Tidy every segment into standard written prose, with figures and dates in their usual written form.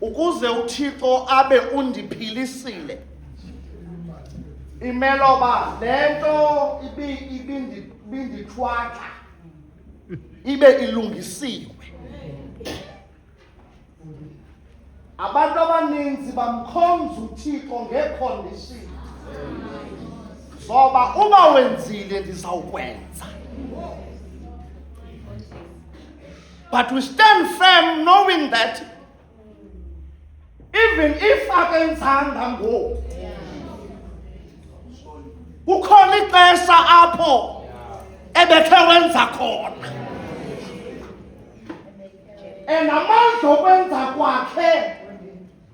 ukuze uThixo abe undiphilisile. Imeloba lento ibindithwaka ibe ilungisiwe. Abantu abaninzi bamkhonza uThixo ngecondition. Zoba uba wenzile ndizawukwenza. But we stand firm knowing that even if akenzanga ngoku, kukhona ixesha apho ebekhe wenza khona. Amandla okwenza kwakhe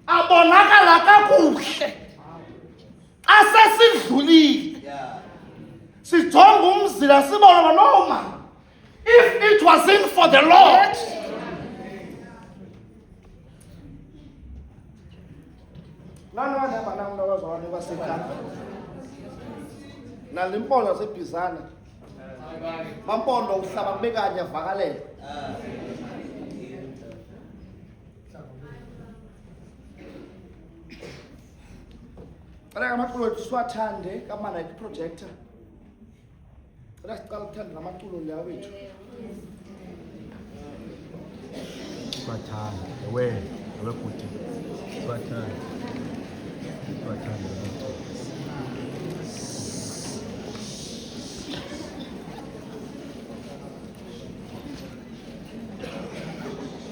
abonakala kakuhle asesidlulile. Sijonga umzila sibona no man, if it wasn't for the Lord. Nalimpondo sebhizana mampondo uhlaba kubekanye avakalele. Ala amaculo ethu siwathande kamana iprojector. Ala siqala ukuthanda amaculo la wethu. Siwathanda awekuthi siwathanda.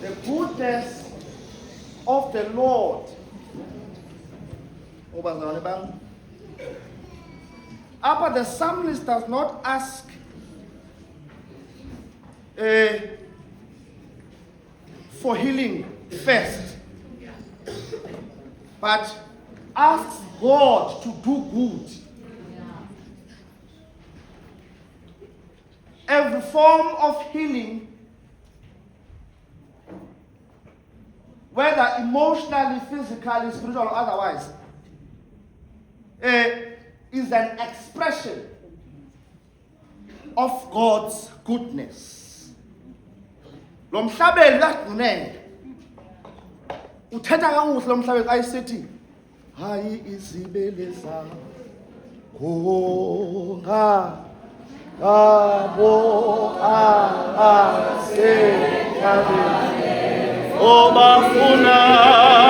The goodness of the Lord. But the psalmist does not ask for healing first, but asks God to do good. Every form of healing, whether emotionally, physically, spiritual, or otherwise, is an expression of God's goodness. Lo mhlabeli kaGcinele uthetha kakuhle lo mhlabeli ayisithi hayi izibele zakho ngabo asekhabeni obafunayo.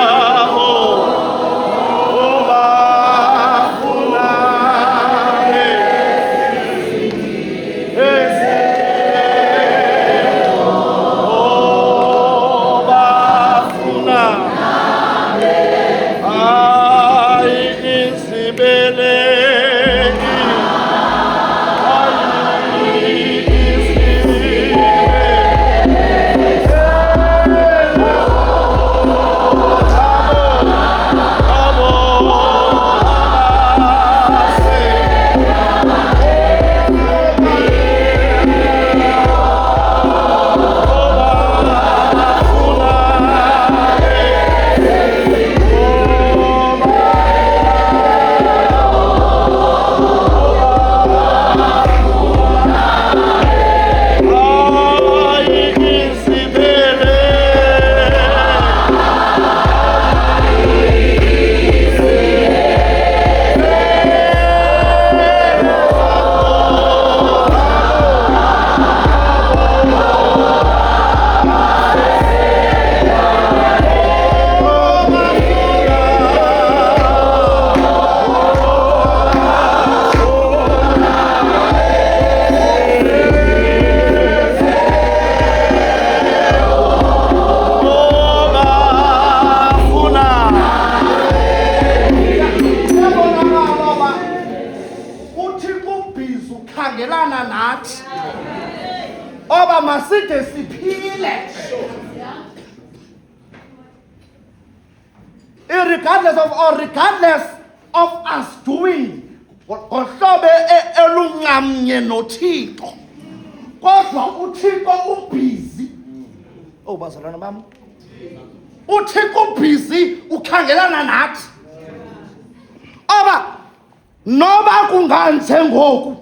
Maside siphile. Regardless of us doing ngohlobo elungamnye noThixo, kodwa uThixo ubhizi. Bazalwana bami, uThixo ubhizi ukhangelana nathi. Noba kunganje ngoku,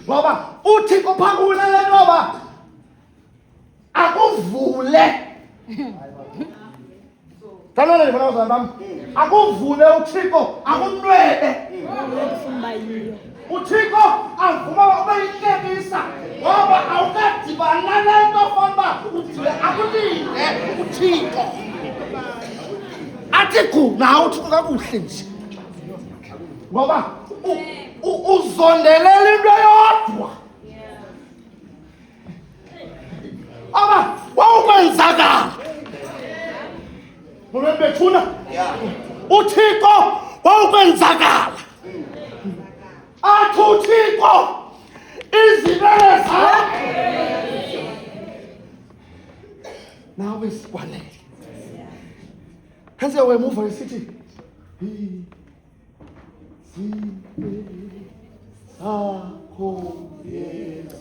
ngoba uThixo phakule ngoba akuvule Tanana ndifuna uzana bam. Akuvule uThixo, akunwebe. uThixo avuma ube yihlekisa ngoba awukadibana nento fonba uthi akulinde uThixo. Athi ku nawe uthi kakuhle nje. Ngoba uzondelela into yodwa. Aba wawukwenzakala. Bethuna uThixo wawukwenzakala. Athi uThixo izibele zakhe nawe sikwalele. Kanti uyamuva isithi sakho Yesu.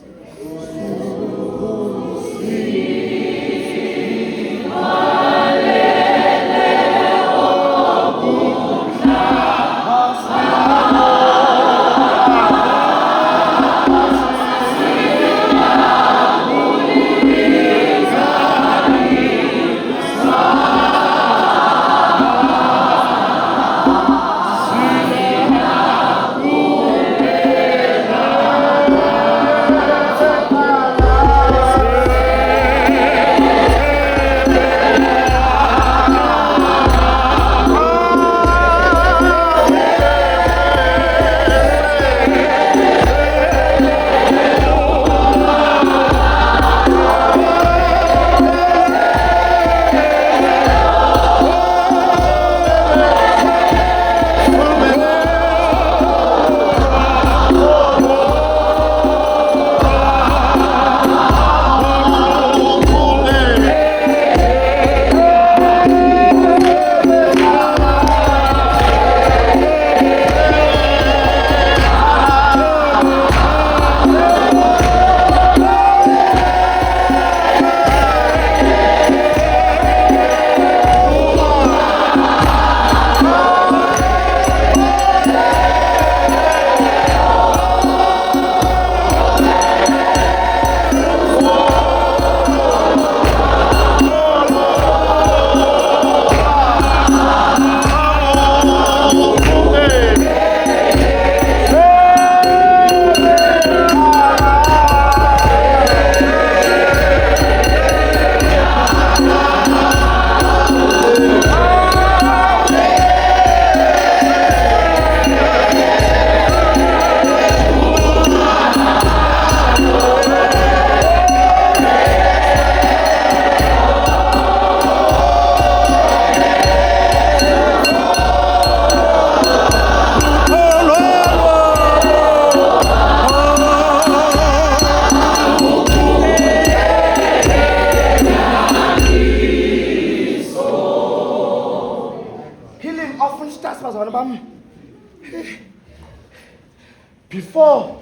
Before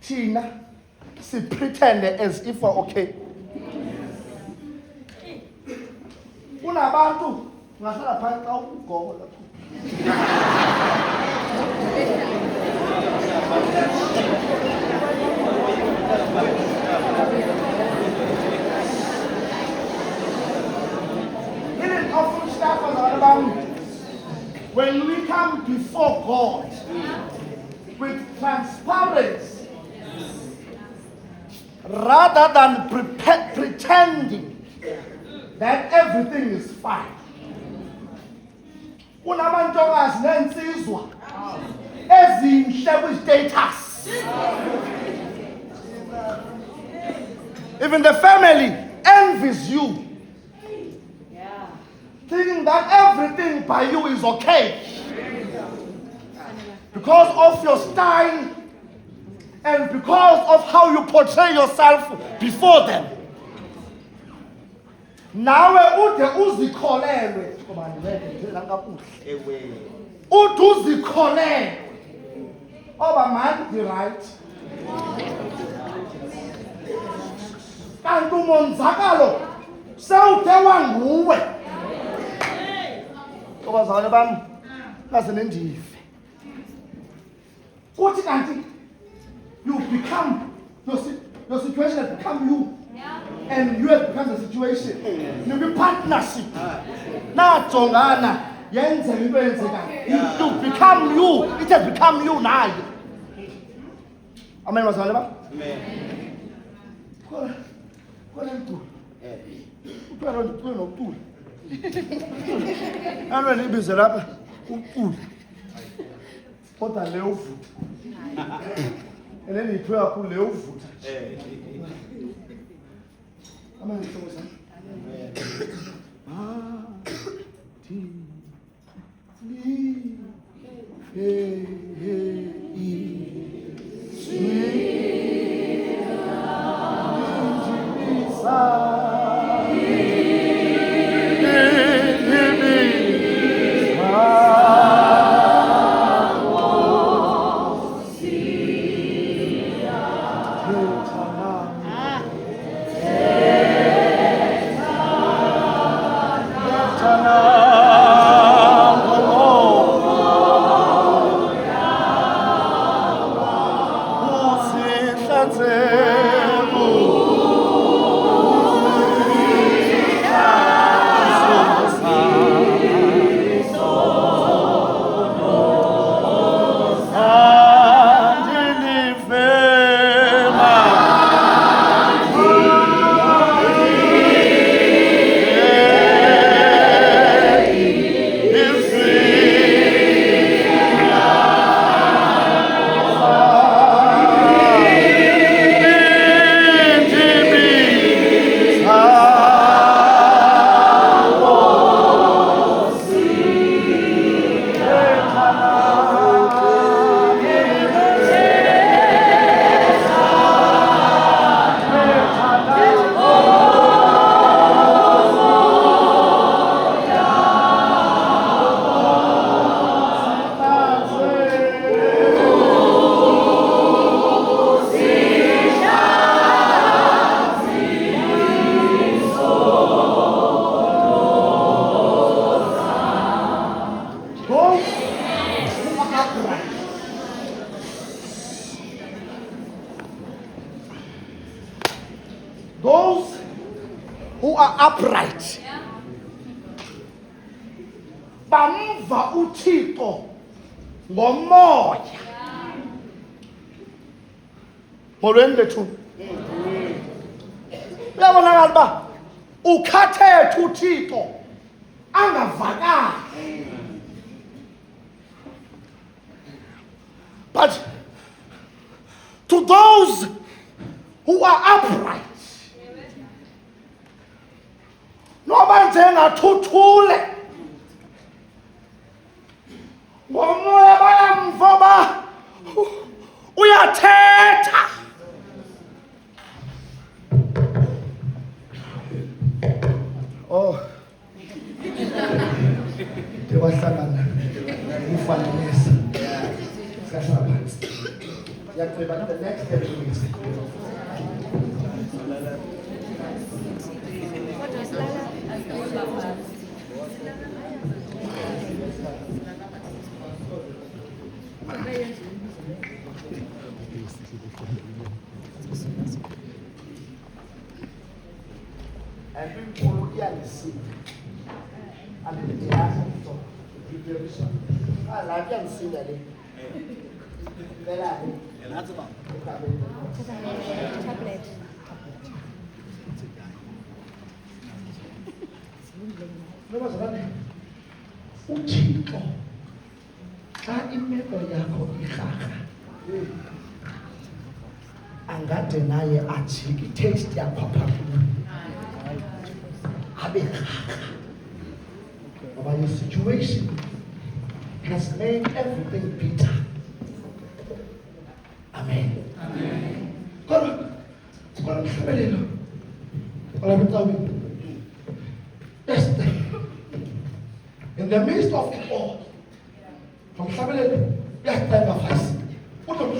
Tina, she pretended as if we're okay. Unabantu ngahlala phansi xa ugola. Healing often starts when we come before God with transparency, rather than pretending that everything is fine. Kunamantokazi nensizwa ezinhle kwi-status. Even the family envies you, thinking that everything by you is okay because of your style and because of how you portray yourself before them. Nawe ude uzikholelwe ngoba ndivela kakuhle ude uzikholelwe oba man the right kanti umonzakalo sewude wanguwe. Bazalwane bami ngaze nendive kuthi kanti you become your situation has become you And you have become the situation. You'll be partnership. Now, Jongana, Jens and you become you. It has become you now. Amen. Was Amen. And then he pray up Leo food. Amen. Those who are upright. Bamva uThixo ngomoya. Molweni lethu. Uyabonakala ba ukhathethe uThixo angavakali. But to those who are upright, noba njengathuthule ngomoya bayamva ba uyathetha. Oh, dewahlangana ufanelisa sikhahlala phansi. Yaceba the next step is and people see and the ask to preparation. I like to see that. Tablet. uThixo xa imeko yakho irharha angade naye ajike itaste yakho apha kuyo abe rharha ngoba your situation has made everything bitter. Amen. Kodwa mhlabelelo olabutawini Esther, in the midst of it all, from Samuel, yes, time of us. What am I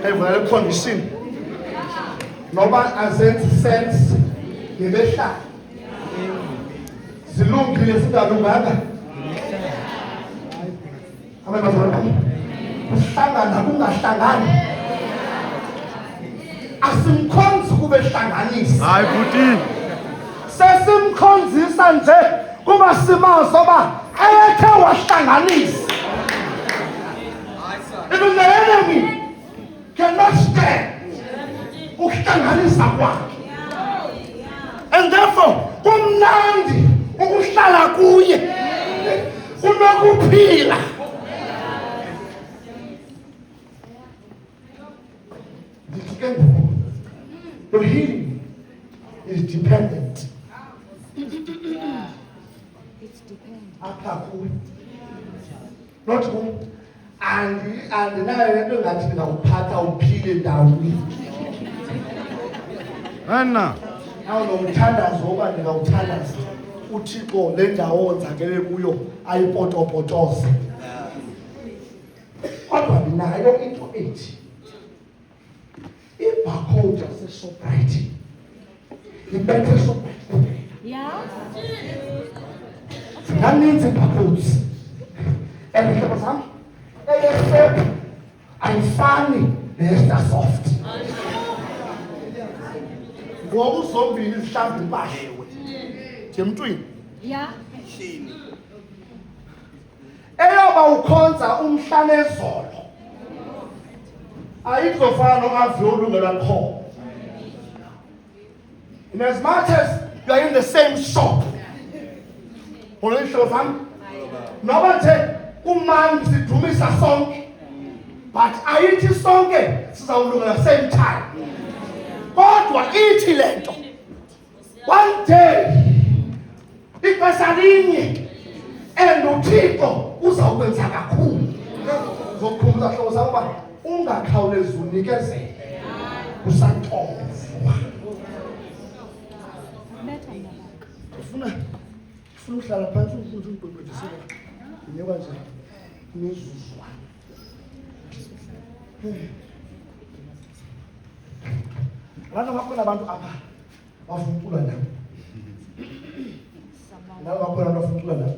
evela le condition noba azenzi sense ngebehlala zilungile zingalunganga abantwana kuhlangana kungahlangani asimkhonzi kubehlanganisa hayi bhuti sesimkhonzisa nje kuba simazi oba ayekhe wahlanganisa. Even the enemy cannot stand ukuhlanganisa kwakhe, and therefore kumnandi ukuhlala kuye kunokuphila. Your healing is dependent. It's dependent. Apha kuwe. Not kum. And nayo lento ngathi ngawuphatha uphile ndawoni. Anna Awunomthandazo oba ndingawuthandaza. uThixo le ndawo onzakele kuyo ayipotopotoze. Kodwa binayo into ethi ibhakhowuda seShoprite ibethe Shoprite. Yeah? Zinganinzi ibhakhowuds endihlobo zam eyesep ayifani neStarsoft. Ngoba uzombini zihlamba impahla nje emntwini. Yeah? Eyoba ukhonza umhla nezolo ayizofana noAvio olungela kho. In as much as you are in the same shop, oluyihlobo zam noba nje kumandi sidumisa sonke, but ayithi sonke sizawulungela same time. Kodwa ithi lento one day ixesha linye and uThixo uzawukwenza kakhulu. Zokukhumbuza hlobo sam uba ungakhawulezi unikezele usathoba. Ufuna uhlala phansi umbhebhedisela inyuka nje imizuzwana. Abantu bakhona abantu apha bafuna ucula nabo. Nawe bakhona abantu bafuna ucula nabo.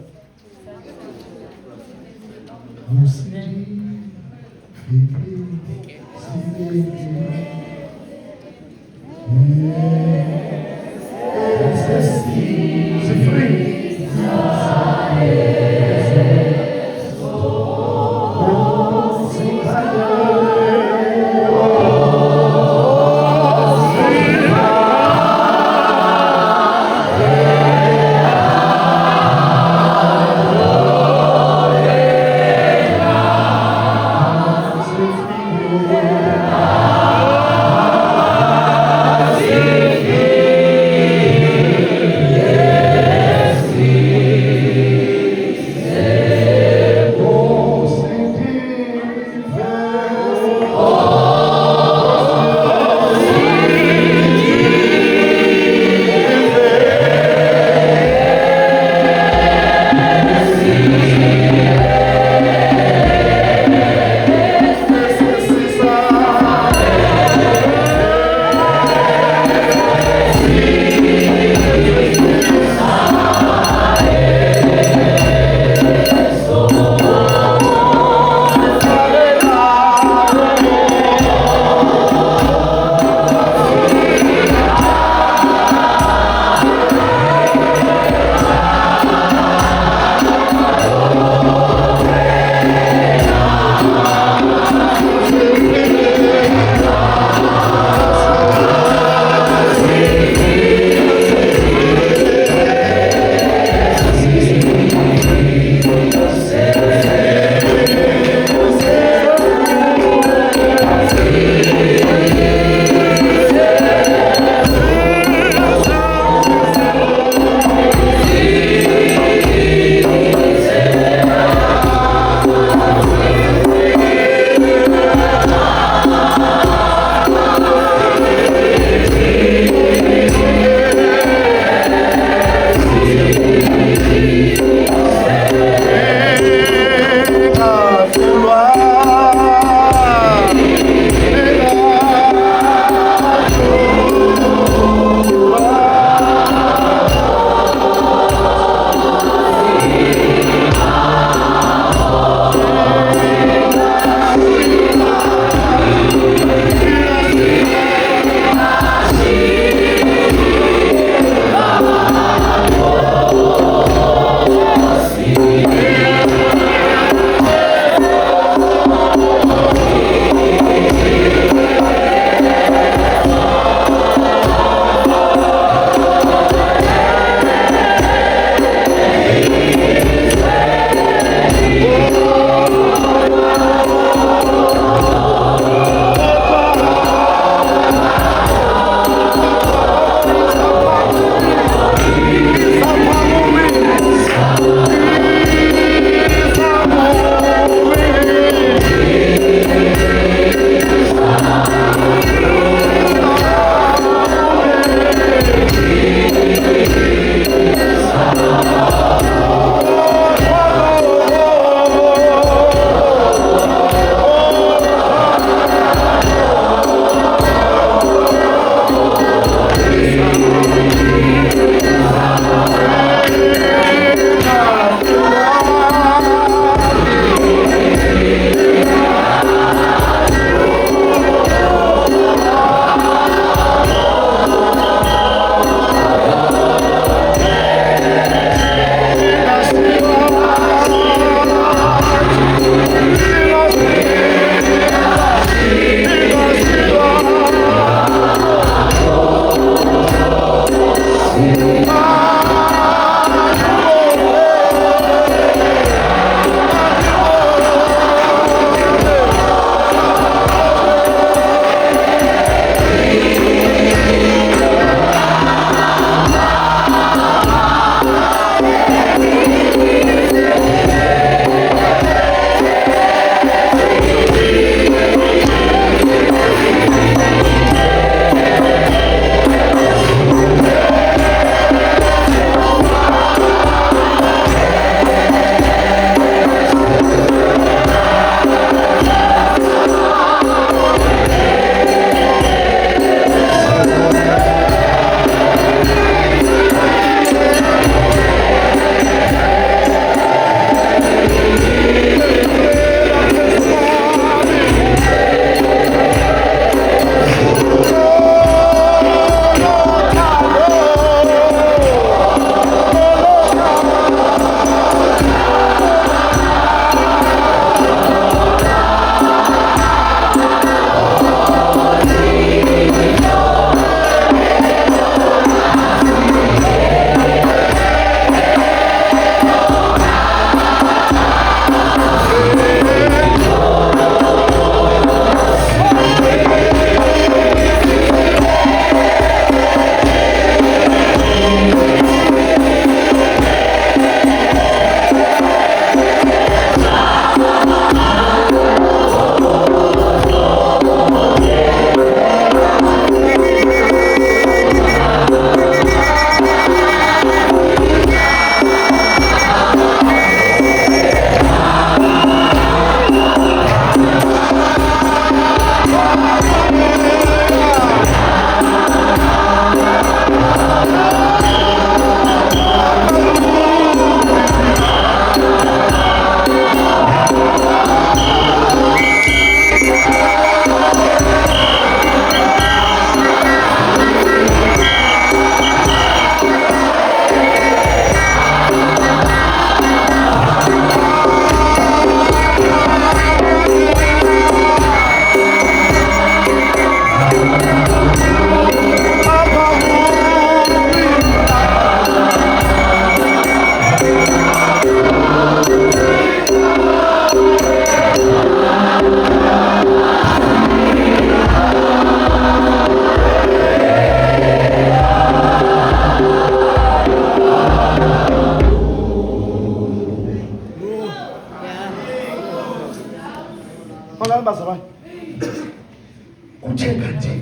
kuthenga nje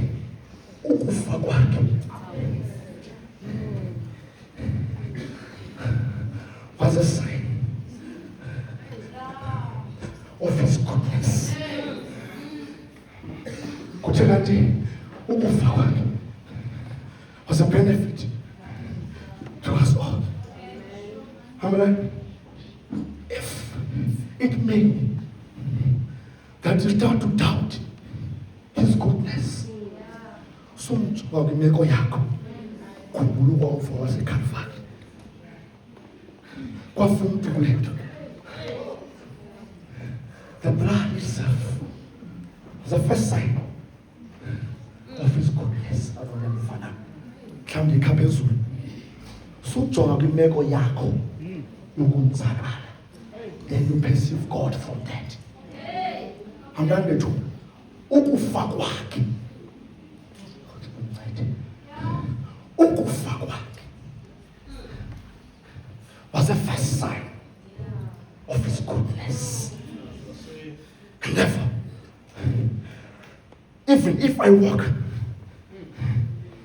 ukufa kwakhe was a sign of his goodness. Kuthenga nje ukufa kwakhe was a benefit to us all. Amen. If it may that you start to doubt his goodness, sumjonga kwimeko yakho, khumbula ukufa waseKalvari. Kwafuna kule nto. The blood itself is the first sign of his goodness. Mfana mhlawumbi ikhapha ezulu sujonga kwimeko yakho yokunzakala, then you perceive God from that. Amnandi bethu ukufa kwakhe, ukufa kwakhe was the first sign of his goodness. And therefore, even if I walk,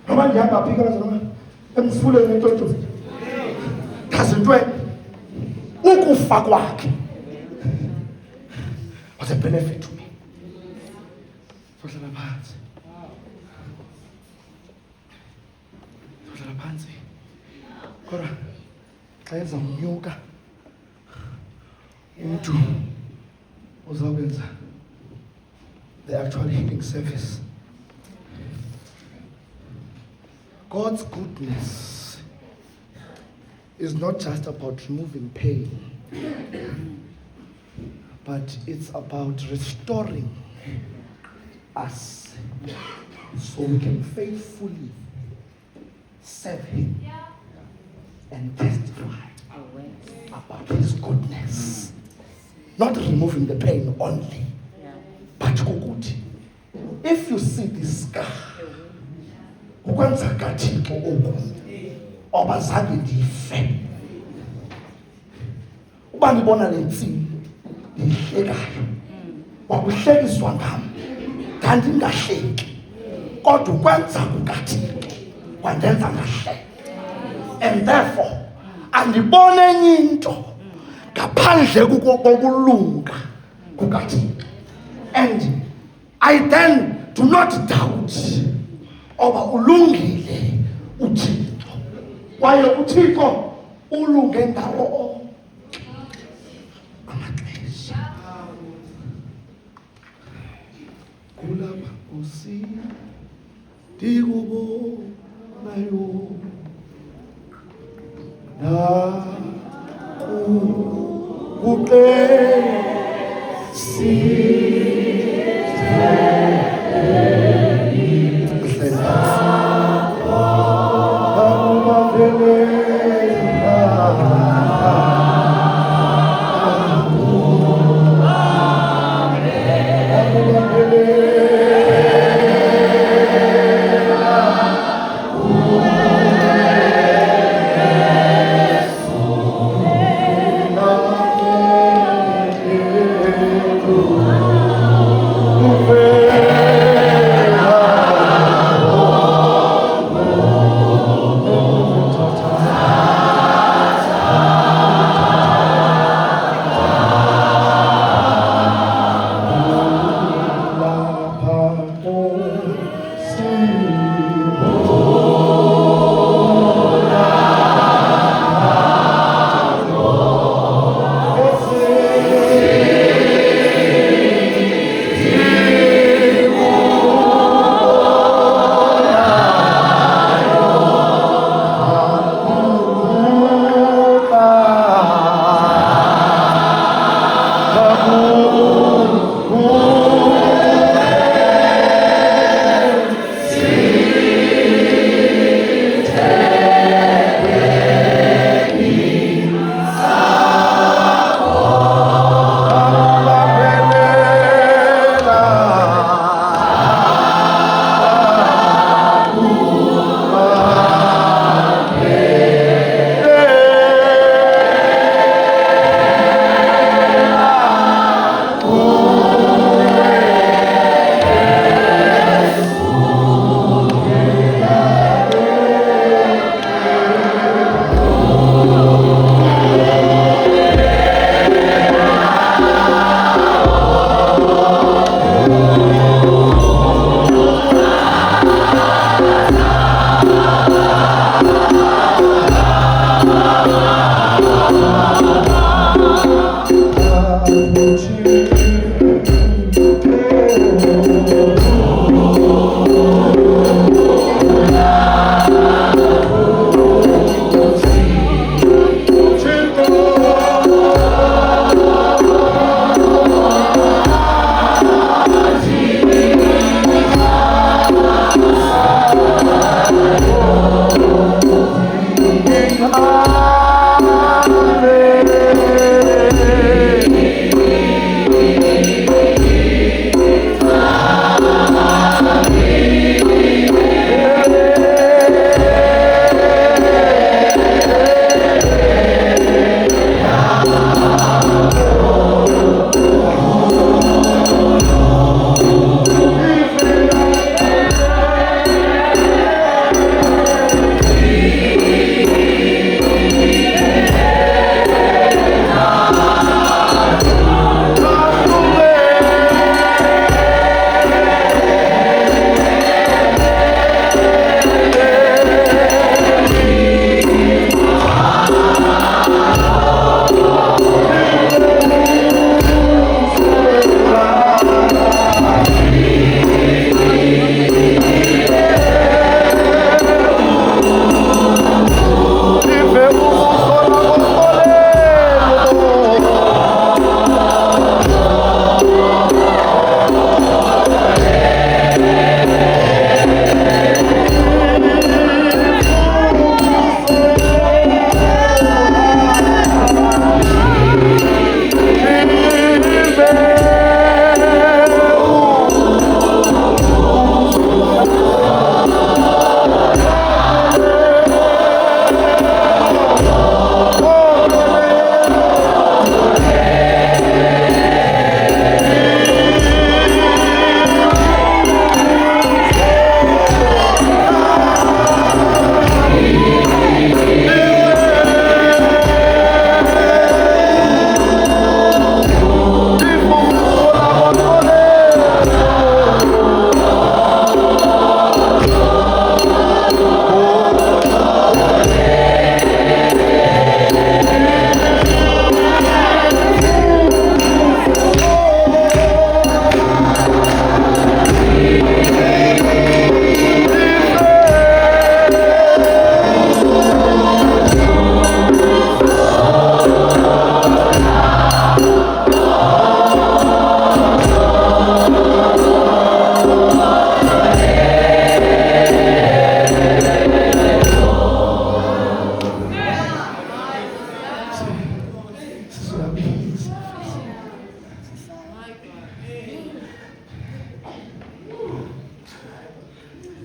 noma ndihamba phika noma emfuleni entotho, thazintwe ukufa kwakhe was a benefit to me. Sohlala phansi. Sohlala phansi. Kodwa xa ezawunyuka umuntu uzakwenza the actual healing service. God's goodness is not just about removing pain, but it's about restoring us so we can faithfully serve him and testify about his goodness. Not removing the pain only, but kukuthi, if you see this scar, ukwenza kaThixo oku obazange ndife, uba ndibona le ntsini ndihlekayo, wakuhlekiswa ngam ndandingahleki, kodwa ukwenza kukaThixo kwandenza ngahleka. And therefore andibone enye into ngaphandle kokulunga kukaThixo. And I then do not doubt oba ulungile uThixo, kwaye uThixo ulunge ndawo amaxesha. Kulapha Nkosi ndikubonayo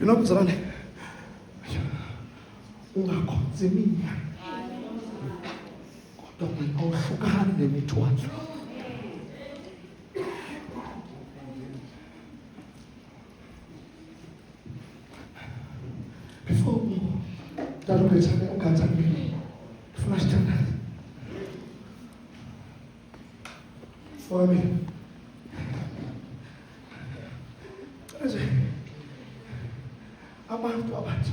You know mzalwane, ungakhonza iminya kodwa wena awuhlukani nemithwalo. Before njalo ngithanda ungathandi ufuna sithandane wami nje abantu abathi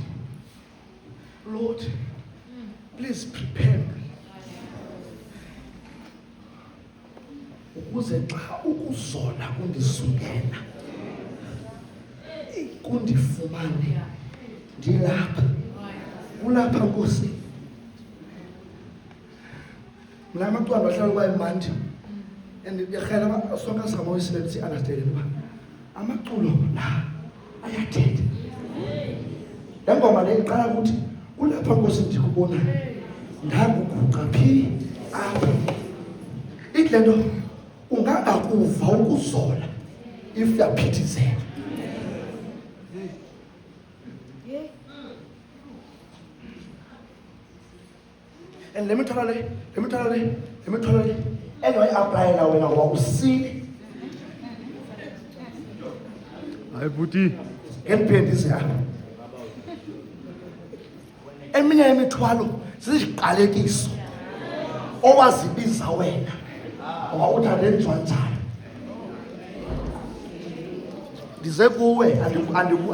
Lord please prepare me ukuze xa ukuzola kundisungena kundifumane ndilapha ulapha Nkosi. Mla maqwala bahlala kwayimandi and yakhela sonke sama wesinetsi understand ba amaculo la ayathetha. Le ngoma le iqala ukuthi ulapha Nkosi ndikubona ndakuguqa phi apha. Ihlelo ungangakuva ukuzola if yaphithizela. And let me tell you, anyway, apply now when I walk see. Hayi buti. Empende siya. Eminye imithwalo siziqalekiso. Owazibiza wena. Owawuthi lenziwa njani. Ndize kuwe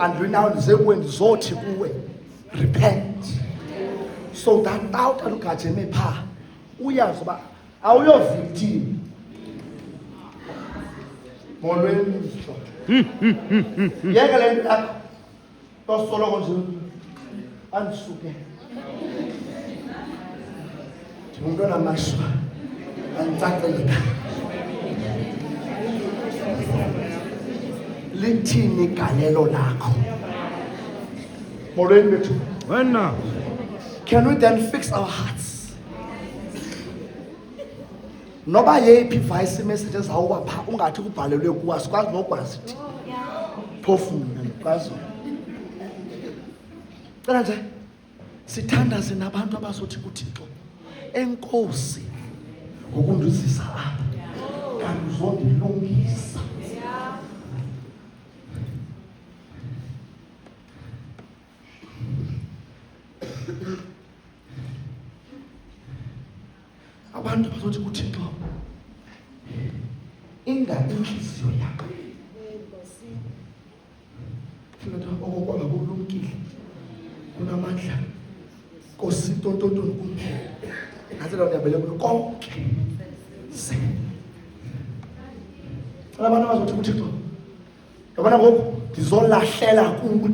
andinawo ndize kuwe ndizothi kuwe repent. So that out alukajeme pha uyazi uba awuyo victim molweni yeke le nto yakho tosoloko nje andisuke ndingumntwana mashwa andicacele lithini igalelo lakho molweni bethu Wena. Can we then fix our hearts? Noba yephi voice messages awuwapha ungathi kubhalelwe kuwa sikwazi nokwazi thi. Phofu mina kwazi. Cela nje sithandaze nabantu abazothi kuThixo enkosi ngokunduzisa apha. Kanti uzondilungisa. Abantu bazothi kuThixo inga inhliziyo yakho Thina okokwanga kulumkile kunamandla Nkosi tontonto nkulu ngathi la uyabele konke se abantu bazothi kuThixo yabona ngoku ndizolahlela kuwe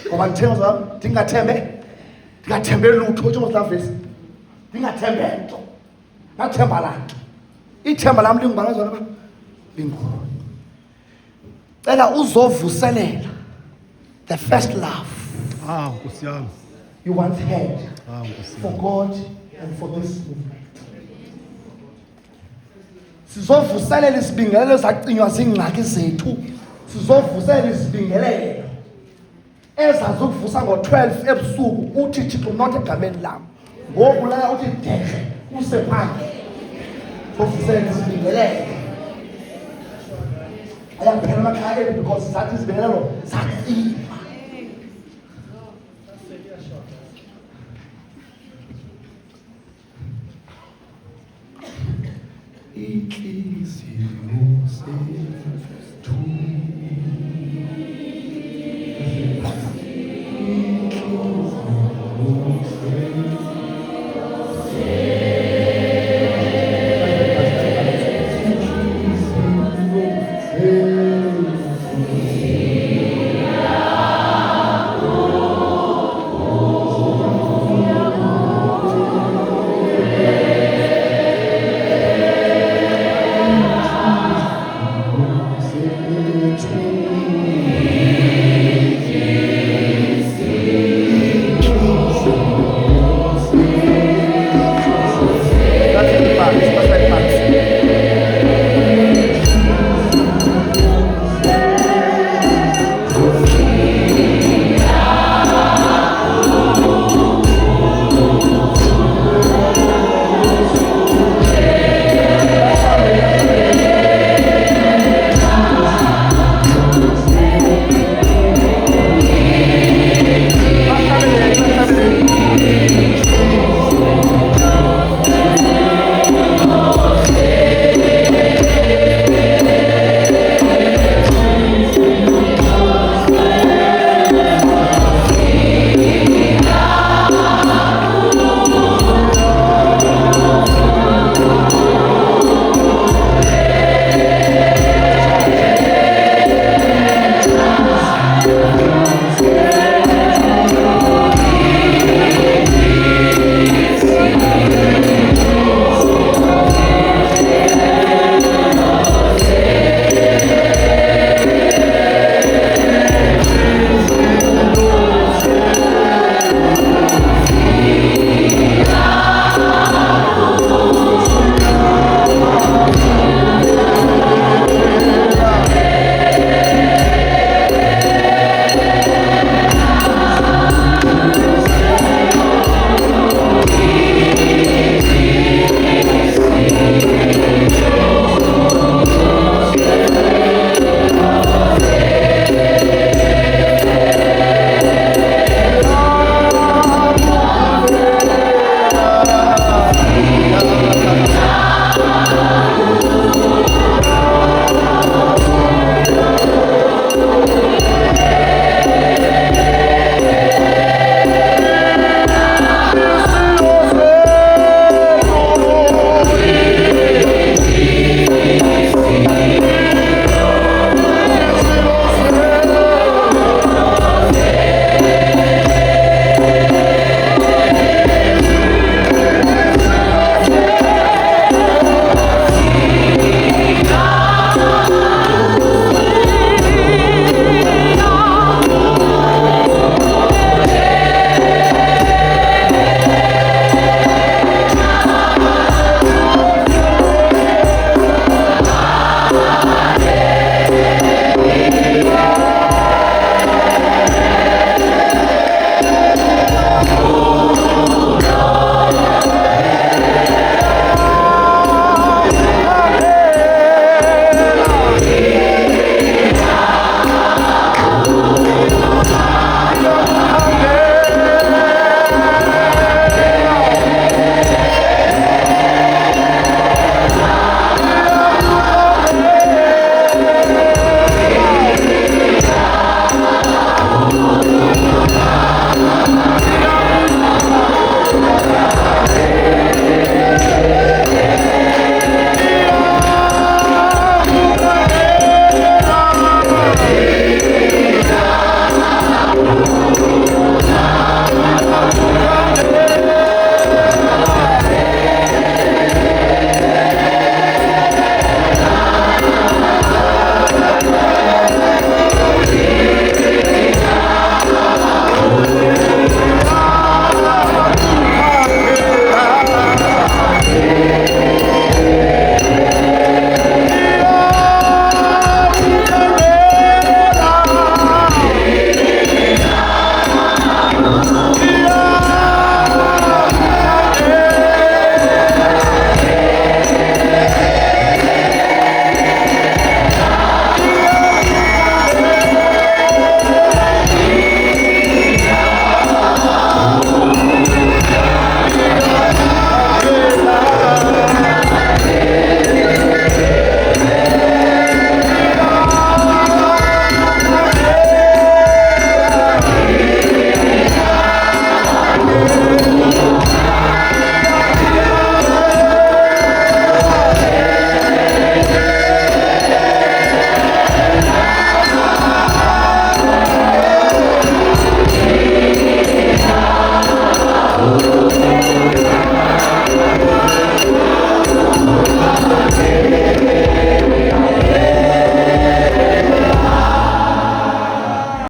ngoba ngithenga zami ndingathembe lutho njengoba slavesi ndingathembe nto ngathemba la nto ithemba lami lingubana zona ba linguwe cela uzovuselela the first love Nkosi yami. you once had Nkosi for yami. God and for this movement. Sizovuselela isibingelelo sacinywa zingxaki zethu sizovuselela isibingelelo ezazokuvusa ngo-12 ebusuku uthi Thixo not egameni lami ngoku laya uthi dehle usephandle sovuselela isibingelelo ayaphela amakhaya because sathi isibingelelo sathi